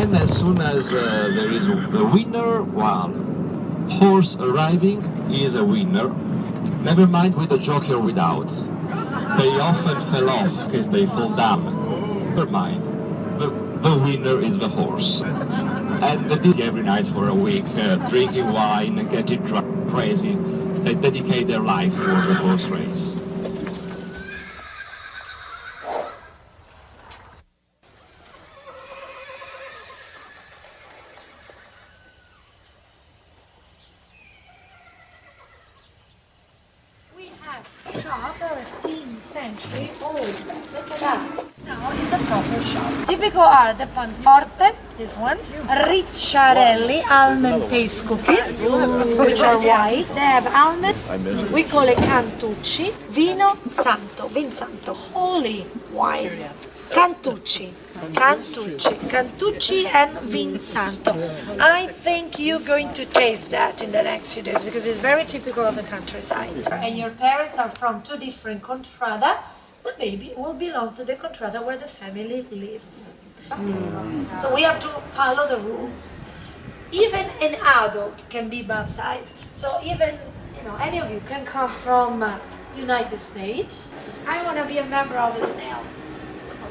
then as soon as there is the winner, well, horse arriving is a winner. Never mind with the jockey or without. They often fell off because they fall down. Never mind. The winner is the horse. And they did every night for a week, drinking wine, getting drunk, crazy. They dedicate their life for the horse race. We have shop 13th century old. Look at that. Now it's a proper shop. Typical are the panforte, this one, ricciarelli, almond paste cookies, which are white. They have almonds, we call it cantucci, vino santo, vin santo, holy wine. Cantucci and vin santo. I think you're going to taste that in the next few days because it's very typical of the countryside. And your parents are from two different contrada. The baby will belong to the contrada where the family lives. So we have to follow the rules. Even an adult can be baptized. So even, any of you can come from United States. I want to be a member of the snail.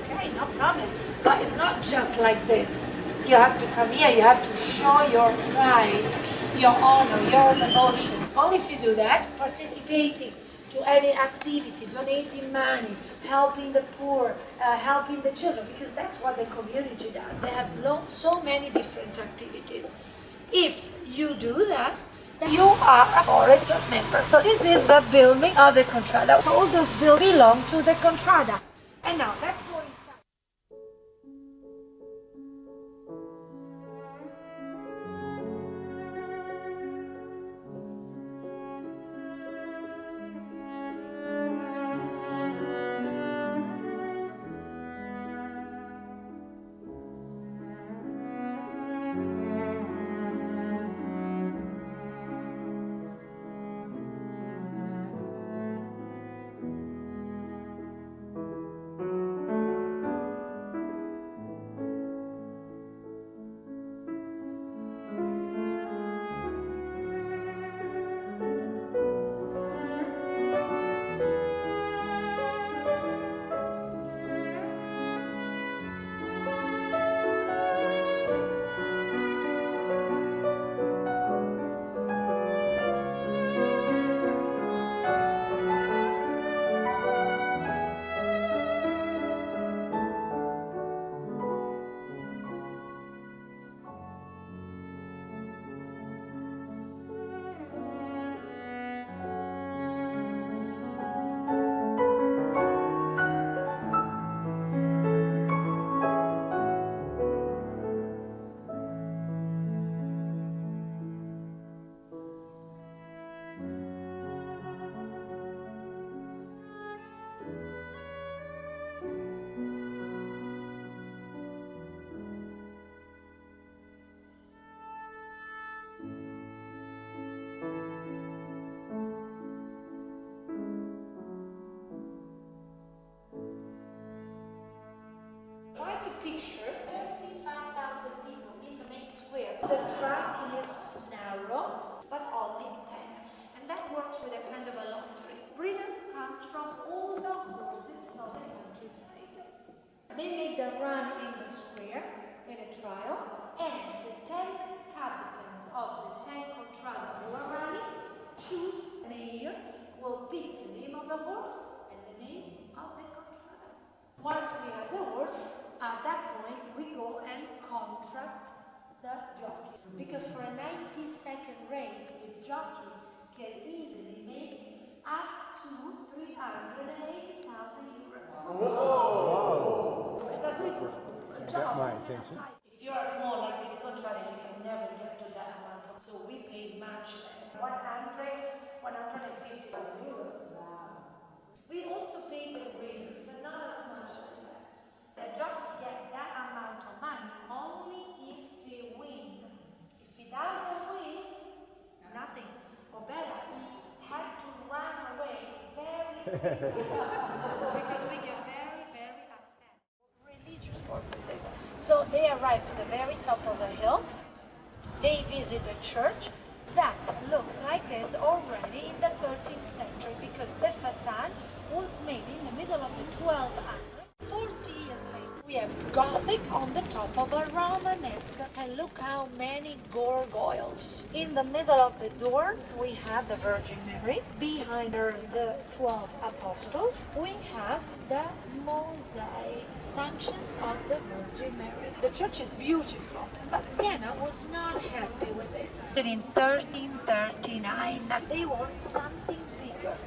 Okay, no problem. But it's not just like this. You have to come here, you have to show your pride, your honor, your devotion. Only if you do that, participating to any activity, donating money, helping the poor, helping the children, because that's what the community does. They have so many different activities. If you do that, then you are a forest member. So this is the building of the Contrada. All those buildings belong to the Contrada. And now let's go inside. Picture 35,000 people in the main square. The track is narrow, but only 10. And that works with a kind of a lottery. Winner comes from all the horses of the countryside. They make the run in the square in a trial, and the 10 captains of the 10 contrada who are running choose a mayor who will pick the name of the horse and the name of the contrada. Once we have the horse, at that point, we go and contract the jockey. Because for a 90-second race, the jockey can easily make up to 380,000 euros. Whoa! Is that good? Good job. That's my attention. If you are small like this contract, you can never get to that amount. So we pay much less. 150,000 euros. We also pay the winners, but not as much as that. The jockey gets that amount of money only if he wins. If he doesn't win, nothing. Or better, he had to run away very quickly because we get very, very upset. Religious purposes. So they arrive arrive to the very top of the hill, they visit a church that looks like this already in the 13th century because the facade was made in the middle of the 1200s. 40 years later, we have Gothic on the top of a Romanesque, and look how many gargoyles. In the middle of the door, we have the Virgin Mary. Behind her, the 12 apostles. We have the mosaic sanctions of the Virgin Mary. The church is beautiful, but Siena was not happy with this. In 1339, they want something bigger.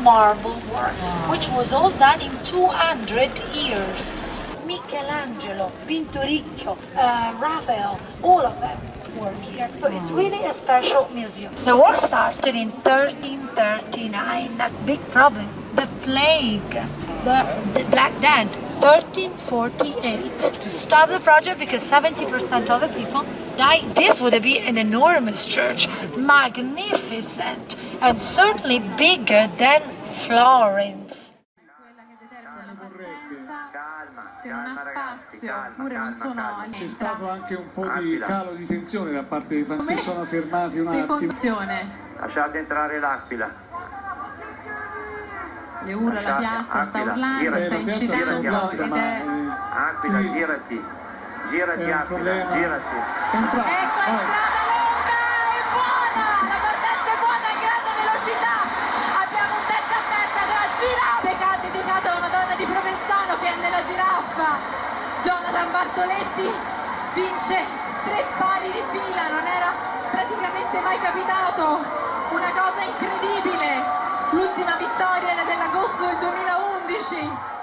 Marble work, which was all done in 200 years. Michelangelo, Pinturicchio, Raphael, all of them work here. So it's really a special museum. The work started in 1339. That big problem, the plague, the Black Death, 1348. To stop the project because 70% of the people died. This would be an enormous church, magnificent, and certainly bigger than Florence. Se non ha spazio oppure non sono c'è stato anche un po' di calo di tensione da parte dei fan, si sono fermati un attimo. Lasciate entrare l'Aquila. Le urla, la piazza sta urlando, sta incitando ed è... Aquila, girati Aquila, girati. Ecco, Entrate, entrata lunga e buona, la partenza è buona a grande velocità. Abbiamo un testa a testa tra giraffe che ha dedicato alla Madonna di Provenzano che è nella giraffa. Jonathan Bartoletti vince 3 pali di fila, non era praticamente mai capitato, una cosa incredibile. L'ultima vittoria era dell'agosto del 2011.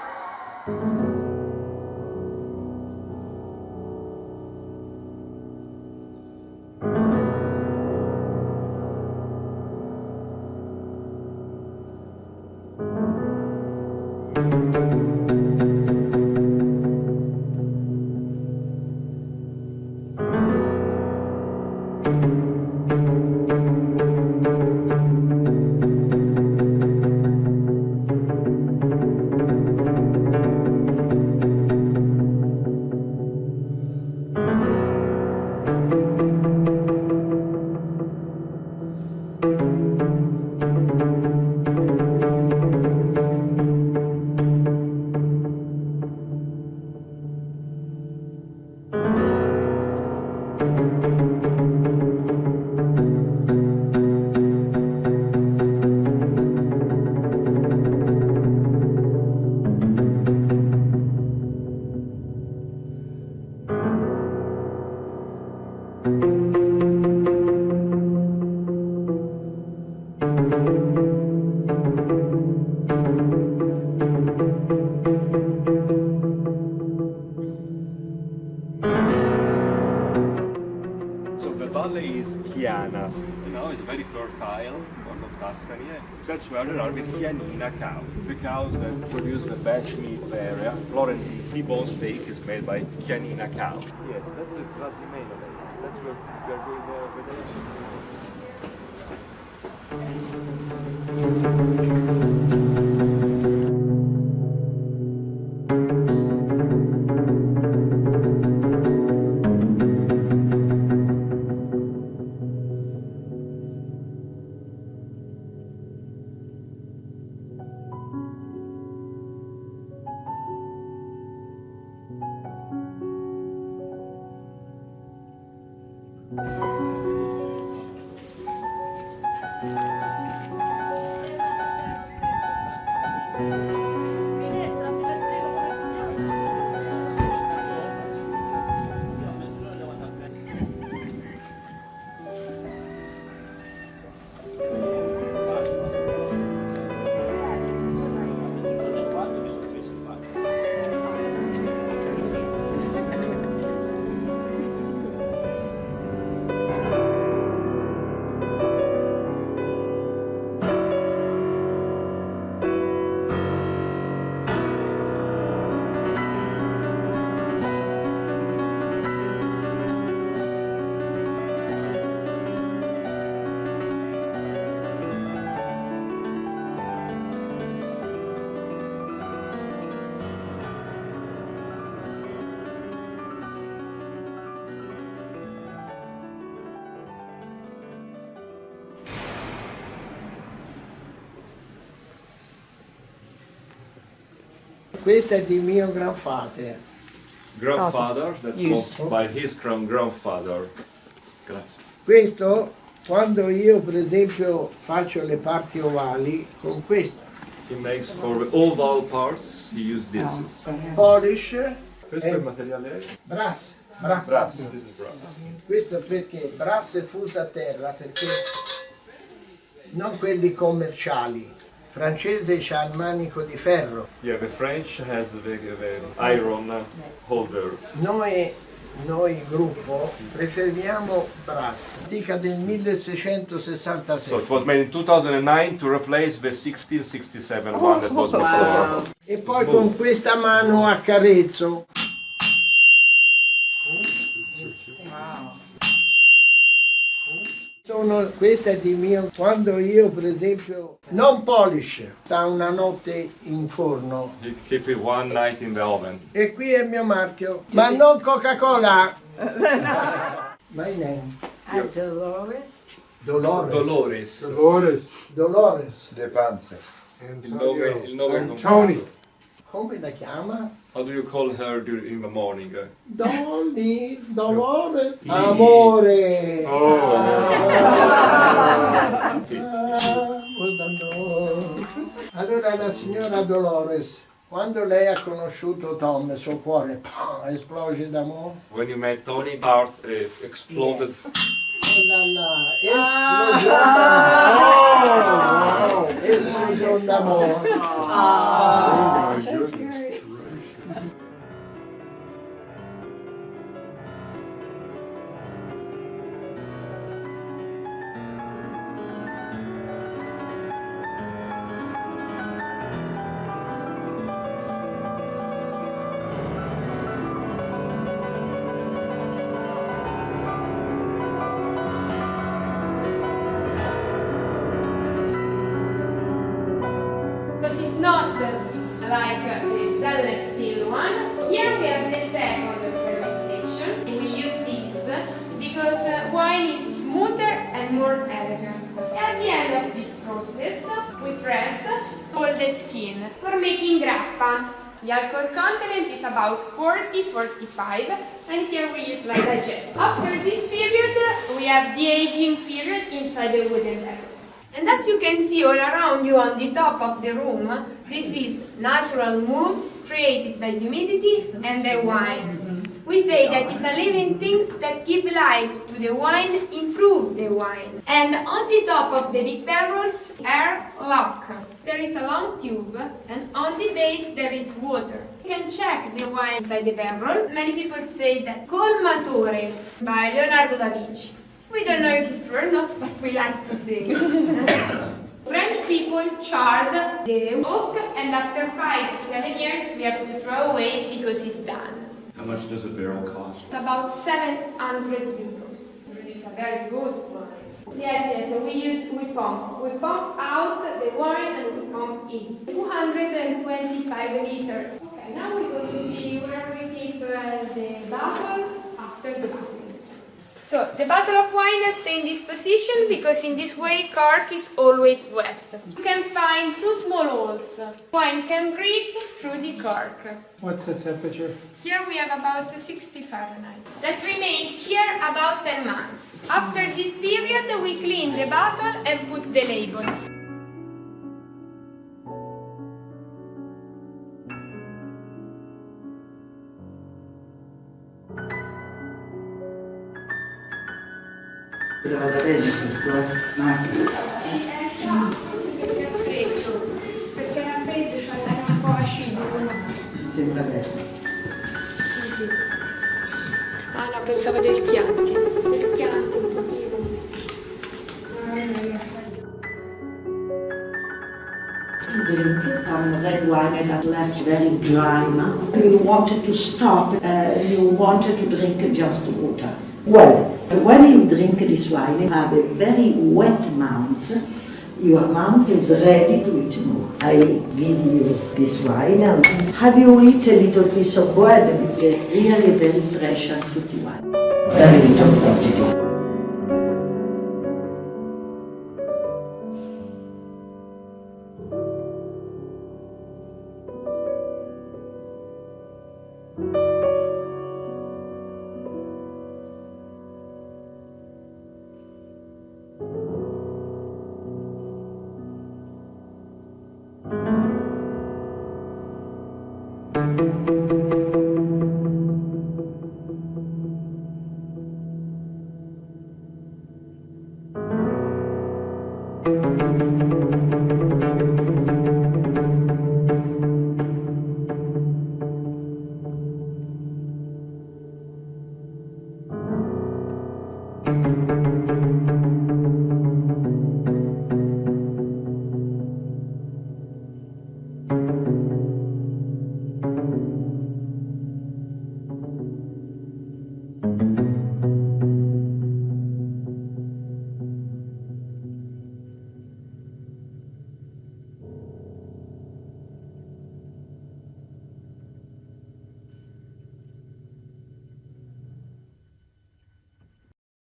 Is Chiana. It's very fertile part of Tuscany. That's where there are the Chianina cows, the cows that produce the best meat of the area. Florentine T-bone steak is made by Chianina cow. Yes, that's the classic main of it. That's where we are going there over Questo è di mio grandfather. grandfather, that was by his grandfather. Grazie. Questo, quando io per esempio faccio le parti ovali, con questo. He makes for the oval parts, he uses this. Polish. Questo è il materiale? Brass. Brass. This is brass. Questo perché brass è fuso a terra, perché non quelli commerciali. Il francese c'ha il manico di ferro. Yeah, the French has the iron holder. Noi gruppo preferiamo brass, antica del 1667. So it was made in 2009 to replace the 1667 one that was before. E poi con questa mano accarezzo. Questa è di mio, quando io per esempio non polish, sta una notte in forno. You keep it one night in the oven. E qui è il mio marchio, ma non Coca-Cola. My name. Dolores. Dolores. De Panze. Il nome Tony. Come la chiama? How do you call her in the morning? Dolores. Amore. Allora la signora Dolores, quando lei ha conosciuto Tom, il suo cuore esplose d'amore. When you met Tony, heart exploded. Esplosione d'amore. Oh my goodness. Because it's not like the stainless steel one. Here we have the second fermentation. We use this because wine is smoother and more elegant. At the end of this process, we press all the skin for making grappa. The alcohol content is about 40-45, and here we use like digest. After this period, we have the aging period inside the wooden barrels. And as you can see all around you on the top of the room, this is natural mold created by humidity and the wine. We say that it's a living things that give life to the wine, improve the wine. And on the top of the big barrels are lock. There is a long tube, and on the base there is water. You can check the wine inside the barrel. Many people say that Colmatore by Leonardo da Vinci. We don't know if it's true or not, but we like to say it. French people charred the oak, and after 5-7 years we have to throw away because it's done. How much does a barrel cost? It's about 700 euros. We produce a very good wine. Yes, we pump. We pump out the wine and we pump in. 225 liters. Okay, now we're going to see where we keep the bottle after the bottling. So, the bottle of wine stays in this position because in this way cork is always wet. You can find 2 small holes. Wine can breathe through the cork. What's the temperature? Here we have about 60 Fahrenheit. That remains here about 10 months. After this period, we clean the bottle and put the label. Però da bene questo, Perché è freddo, perché era freddo, cioè era un po' acido. sembra bene. Sì. Ah no, pensavo del Chianti un pochino. To drink some red wine that left very dry mouth. You wanted to stop, you wanted to drink just water. Well, when you drink this wine, you have a very wet mouth. Your mouth is ready to eat more. I give you this wine and have you eat a little piece of bread because it's really very fresh and fruity wine. Very little quantity.